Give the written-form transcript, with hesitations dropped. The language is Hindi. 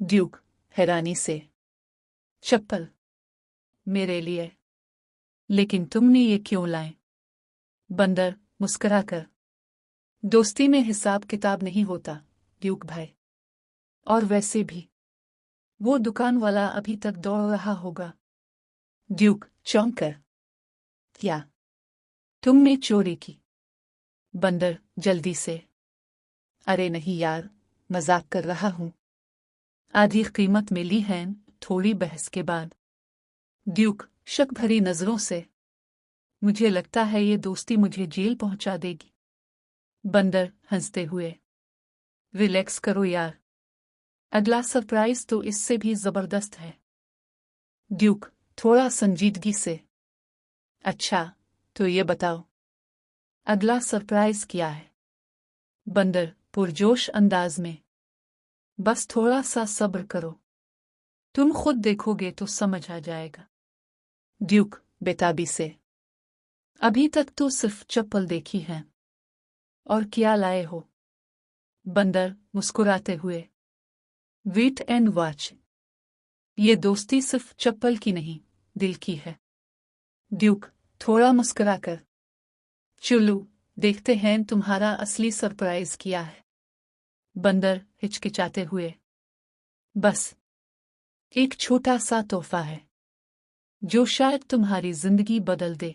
ड्यूक हैरानी से। चप्पल? मेरे लिए? लेकिन तुमने ये क्यों लाए? बंदर मुस्कुराकर। दोस्ती में हिसाब किताब नहीं होता ड्यूक भाई। और वैसे भी वो दुकान वाला अभी तक दौड़ रहा होगा। ड्यूक चौंक कर। क्या तुमने चोरी की? बंदर जल्दी से। अरे नहीं यार, मजाक कर रहा हूं। आधी कीमत में ली है। थोड़ी बहस के बाद ड्यूक शक भरी नजरों से। मुझे लगता है ये दोस्ती मुझे जेल पहुंचा देगी। बंदर हंसते हुए। रिलैक्स करो यार, अगला सरप्राइज तो इससे भी जबरदस्त है। ड्यूक थोड़ा संजीदगी से। अच्छा, तो ये बताओ अगला सरप्राइज क्या है? बंदर पुरजोश अंदाज में। बस थोड़ा सा सब्र करो, तुम खुद देखोगे तो समझ आ जाएगा। ड्यूक बेताबी से। अभी तक तो सिर्फ चप्पल देखी है, और क्या लाए हो? बंदर मुस्कुराते हुए। Wait and watch. ये दोस्ती सिर्फ चप्पल की नहीं, दिल की है। ड्यूक थोड़ा मुस्कुराकर। चलो देखते हैं तुम्हारा असली सरप्राइज क्या है। बंदर हिचकिचाते हुए। बस एक छोटा सा तोहफा है जो शायद तुम्हारी जिंदगी बदल दे।